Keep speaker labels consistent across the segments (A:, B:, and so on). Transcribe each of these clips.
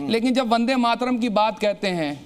A: लेकिन जब वंदे मातरम की बात कहते हैं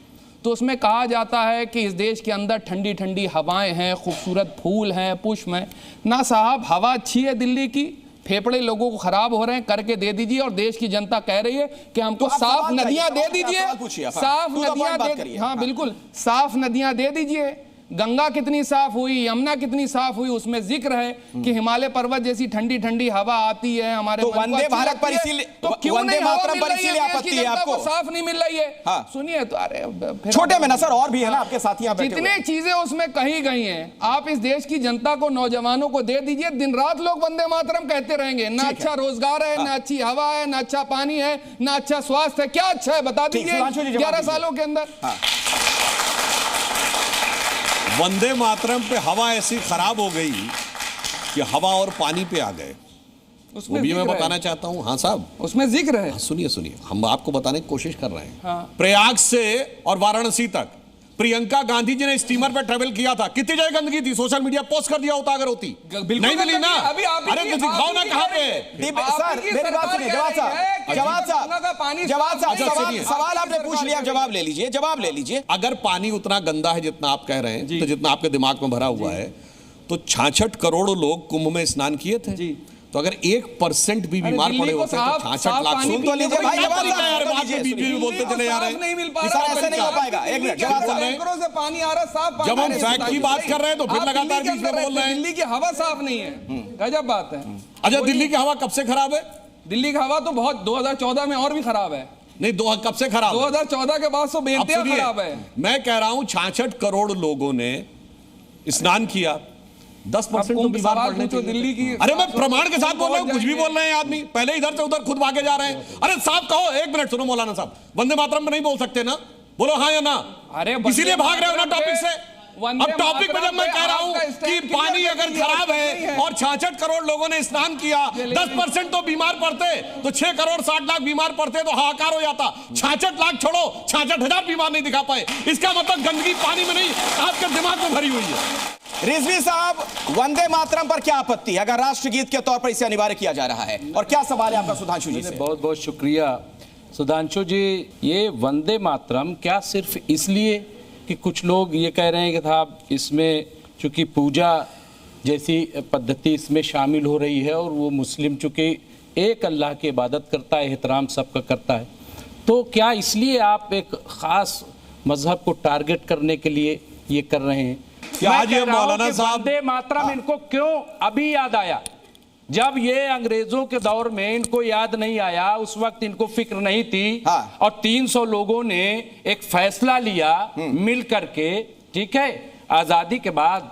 A: तो उसमें कहा जाता है कि इस देश के अंदर ठंडी ठंडी हवाएं हैं, खूबसूरत फूल हैं, पुष्प हैं। ना साहब, हवा अच्छी है दिल्ली की, फेफड़े लोगों को खराब हो रहे हैं, करके दे दीजिए। और देश की जनता कह रही है कि हमको साफ नदियां दे दीजिए, साफ नदियां दे, हाँ बिल्कुल, साफ नदियां दे दीजिए। गंगा कितनी साफ हुई, यमुना कितनी साफ हुई, उसमें जिक्र है कि हिमालय पर्वत जैसी ठंडी ठंडी हवा आती है हमारे।
B: तो वंदे भारत पर इसीलिए,
A: तो क्यों नहीं
B: मातरम पर इसीलिए आपत्ति है आपको?
A: साफ नहीं मिल रही है।
B: हाँ।
A: सुनिए तो, अरे
B: छोटे में ना सर, और भी है ना आपके साथी यहाँ बैठे हुए।
A: जितनी चीजें उसमें कही गई हैं, आप इस देश की जनता को, नौजवानों को दे दीजिए। दिन रात लोग वंदे मातरम कहते रहेंगे। ना अच्छा रोजगार है, ना अच्छी हवा है, ना अच्छा पानी है, ना अच्छा स्वास्थ्य है। क्या अच्छा है बता दीजिए 11 सालों के अंदर।
C: वंदे मातरम पे हवा ऐसी खराब हो गई कि हवा और पानी पे आ गए। वो भी मैं बताना चाहता हूं। हाँ साहब,
A: उसमें जिक्र है।
C: सुनिए सुनिए, हम आपको बताने की कोशिश कर रहे हैं।
A: हाँ।
C: प्रयाग से और वाराणसी तक प्रियंका गांधी जी ने स्टीमर पर ट्रेवल किया था। कितनी जगह गंदगी थी, सोशल मीडिया पोस्ट कर दिया होता अगर होती। नहीं मिली ना। अरे तो दिखाओ ना कहां पे।
B: सर मेरी बात सुनिए, सवाल आपने पूछ लिया, जवाब ले लीजिए, जवाब ले लीजिए।
C: अगर पानी उतना गंदा है जितना आप कह रहे हैं, तो जितना आपके दिमाग में भरा हुआ है, तो 66 करोड़ लोग कुंभ में स्नान किए थे जी। तो अगर 1% भी बीमार पड़े होते तो 66 लाख।
B: सुन तो लीजिए भाई,
C: बोलते चले जा रहे हैं।
A: नहीं मिल पा रहा,
B: ऐसे नहीं हो पाएगा। एक मिनट,
A: टैंकरों से पानी आ रहा, साफ पानी।
C: जब हम फैक्ट की बात कर रहे हैं तो फिर लगातार बीच में बोल रहे हैं
A: दिल्ली की हवा साफ नहीं है। गजब बात है।
C: अच्छा, दिल्ली की हवा कब से खराब है?
A: दिल्ली की हवा तो बहुत 2014 में और भी खराब है।
C: नहीं, कब से खराब?
A: 2014 के बाद तो बेइंतहा खराब है।
C: मैं कह रहा हूं 66 करोड़ लोगों ने स्नान किया, 10% तो बीमार पड़ने चाहिए।
A: दिल्ली की,
C: अरे मैं प्रमाण के साथ बोल रहा हूँ, कुछ भी बोल रहे हैं आदमी। पहले इधर से उधर खुद भागे जा रहे हैं। अरे साहब कहो, एक मिनट सुनो मौलाना साहब, वंदे मातरम में नहीं बोल सकते ना? बोलो हाँ या ना।
A: अरे
C: इसीलिए भाग रहे हो ना टॉपिक से। अब टॉपिक पे जब मैं कह रहा हूं कि पानी अगर खराब है और 66 करोड़ लोगों ने स्नान किया, 10% तो बीमार पड़ते तो 6 करोड़ 60 लाख बीमार पड़ते तो हाहाकार हो जाता। 66 लाख छोड़ो, 66,000 बीमार नहीं दिखा पाए। इसका मतलब गंदगी पानी में नहीं, आपके दिमाग में भरी हुई है।
B: रिजवी साहब, वंदे मातरम पर क्या आपत्ति है अगर राष्ट्रगीत के तौर पर इसे अनिवार्य किया जा रहा है? और क्या सवाल है आपका सुधांशु जी से?
D: बहुत बहुत शुक्रिया सुधांशु जी। ये वंदे मातरम क्या सिर्फ इसलिए कि कुछ लोग ये कह रहे हैं कि साहब इसमें चूंकि पूजा जैसी पद्धति इसमें शामिल हो रही है और वो मुस्लिम चूंकि एक अल्लाह की इबादत करता है, एहतराम सबका करता है, तो क्या इसलिए आप एक ख़ास मजहब को टारगेट करने के लिए ये कर रहे हैं?
C: क्या आज ये मौलाना साहब
D: वंदे मातरम इनको क्यों अभी याद आया? जब ये अंग्रेजों के दौर में इनको याद नहीं आया, उस वक्त इनको फिक्र नहीं थी।
B: हाँ।
D: और 300 लोगों ने एक फैसला लिया मिल करके, ठीक है, आजादी के बाद।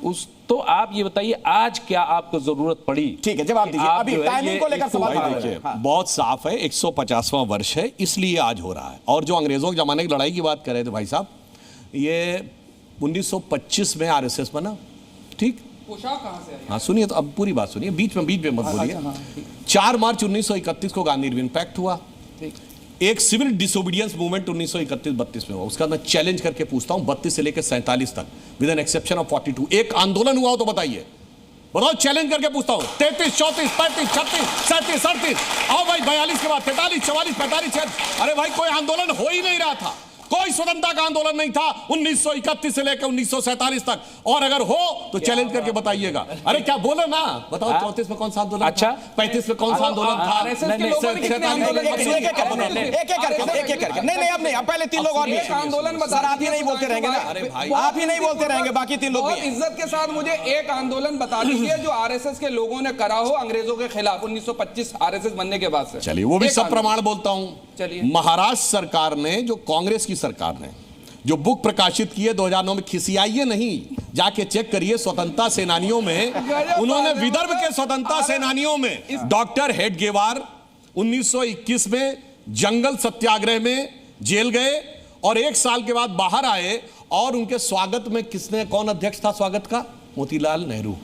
D: उस तो आप ये बताइए आज क्या आपको जरूरत पड़ी?
B: ठीक है, जवाब दीजिए। अभी टाइमिंग को लेकर सवाल
C: देखिए, बहुत साफ है, 150वां वर्ष है, इसलिए आज हो रहा है। और जो अंग्रेजों के जमाने की लड़ाई की बात कर रहे थे भाई साहब, ये 1925 में आरएसएस बना, ठीक?
A: पोशाक कहां से आई?
C: हाँ सुनिए, तो अब पूरी बात सुनिए, बीच में मत बोलिए। 4 मार्च 1931 को गांधी रिविन पैक्ट हुआ। एक सिविल डिसोबीडियंस मूवमेंट 1931-32 में हुआ। उसका मैं चैलेंज करके पूछता हूं, 32 से लेकर 47 तक, विद एन एक्सेप्शन ऑफ 42, एक आंदोलन हुआ हो तो बताइए, बताओ, चैलेंज करके पूछता हूं। 33, 34, 35, 36, 37, 38, आओ भाई 42 के बाद 43, 44, 45, 46। अरे भाई कोई आंदोलन हो ही नहीं रहा था, कोई स्वतंत्रता का आंदोलन नहीं था 1931 से लेकर 1947 तक। और अगर हो तो चैलेंज करके बताइए। अरे क्या बोलो ना, बताओ 34 में कौन सा आंदोलन? अच्छा, 35 में कौन सा आंदोलन था?
B: नहीं, अब नहीं, अब पहले 3 लोग और भी आंदोलन बता। आप ही नहीं बोलते रहेंगे ना, आप ही नहीं बोलते रहेंगे, बाकी 3 लोग भी।
A: इज्जत के साथ मुझे एक आंदोलन बता दीजिए जो आरएसएस के लोगों ने करा हो अंग्रेजों के खिलाफ 1925 आरएसएस बनने के बाद से।
C: चलिए, वो भी सब प्रमाण बोलता हूं। महाराष्ट्र सरकार ने, जो कांग्रेस की सरकार ने जो बुक प्रकाशित की है 2009 में, खिसियाइए नहीं, जाके चेक करिए स्वतंत्रता सेनानियों में, उन्होंने विदर्भ के स्वतंत्रता सेनानियों में डॉक्टर हेडगेवार 1921 में जंगल सत्याग्रह में जेल गए और 1 साल के बाद बाहर आए और उनके स्वागत में कौन अध्यक्ष था स्वागत का? मोतीलाल नेहरू।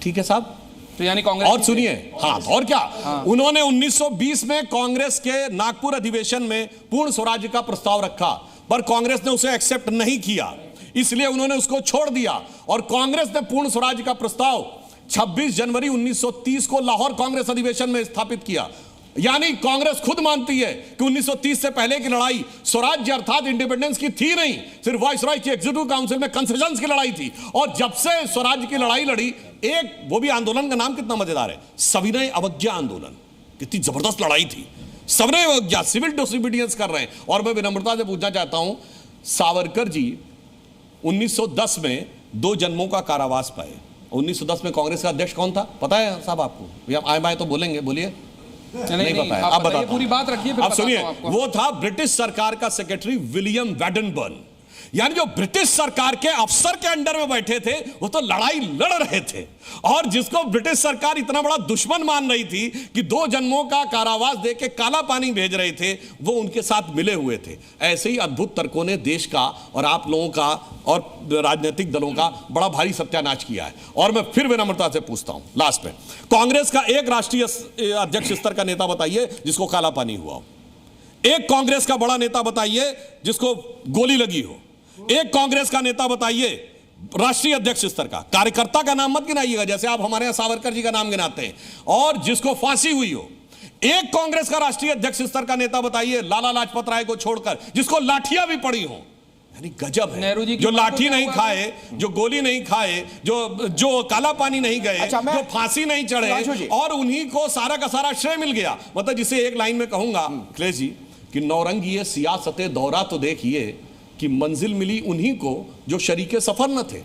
C: ठीक है साहब,
A: तो यानी कांग्रेस।
C: और सुनिए, हाँ और क्या, उन्होंने 1920 में कांग्रेस के नागपुर अधिवेशन में पूर्ण स्वराज्य का प्रस्ताव रखा, पर कांग्रेस ने उसे एक्सेप्ट नहीं किया, इसलिए उन्होंने उसको छोड़ दिया। और कांग्रेस ने पूर्ण स्वराज्य का प्रस्ताव 26 जनवरी 1930 को लाहौर कांग्रेस अधिवेशन में स्थापित किया। यानी कांग्रेस खुद मानती है कि 1930 से पहले की लड़ाई स्वराज्य अर्थात इंडिपेंडेंस की थी नहीं, सिर्फ वाइसरॉय की एग्जीक्यूटिव काउंसिल में कंसेशंस की लड़ाई थी। और जब से स्वराज्य की लड़ाई लड़ी, एक वो भी आंदोलन का नाम कितना मजेदार है, सविनय अवज्ञा आंदोलन। कितनी जबरदस्त लड़ाई थी, सविनय अवज्ञा, सिविल डिसोबीडियंस कर रहे हैं। और मैं विनम्रता से पूछना चाहता हूं, सावरकर जी 1910 में 2 जन्मों का कारावास पाए। 1910 में कांग्रेस का अध्यक्ष कौन था पता है साहब आपको? आए बाएं तो बोलेंगे, बोलिए। नहीं पता है, आप बताइए,
A: पूरी बात रखिए,
C: आप सुनिए। वो था ब्रिटिश सरकार का सेक्रेटरी विलियम वैडनबर्न। यानी जो ब्रिटिश सरकार के अफसर के अंडर में बैठे थे, वो तो लड़ाई लड़ रहे थे। और जिसको ब्रिटिश सरकार इतना बड़ा दुश्मन मान रही थी कि 2 जन्मों का कारावास देके काला पानी भेज रहे थे, वो उनके साथ मिले हुए थे। ऐसे ही अद्भुत तर्कों ने देश का और आप लोगों का और राजनीतिक दलों का बड़ा भारी सत्यानाश किया है। और मैं फिर विनम्रता से पूछता हूं लास्ट में, कांग्रेस का एक राष्ट्रीय अध्यक्ष स्तर का नेता बताइए जिसको काला पानी हुआ हो। एक कांग्रेस का बड़ा नेता बताइए जिसको गोली लगी हो। एक कांग्रेस का नेता बताइए राष्ट्रीय अध्यक्ष स्तर का। कार्यकर्ता का नाम मत गिनाइएगा जैसे आप हमारे यहां सावरकर जी का नाम गिनाते हैं, और जिसको फांसी हुई हो। एक कांग्रेस का राष्ट्रीय अध्यक्ष स्तर का नेता बताइए लाला लाजपत राय को छोड़कर जिसको लाठियां भी पड़ी हो। यानी गजब है,
A: नेहरू जी
C: जो लाठी नहीं खाए, जो गोली नहीं खाए, जो काला पानी नहीं गए, जो फांसी नहीं चढ़े, और उन्हीं को सारा का सारा श्रेय मिल गया। मतलब जिसे एक लाइन में कहूंगा अखिलेश जी कि नौरंगी सियासत दौरा तो देखिए कि मंजिल मिली उन्हीं को जो शरीके सफर न थे।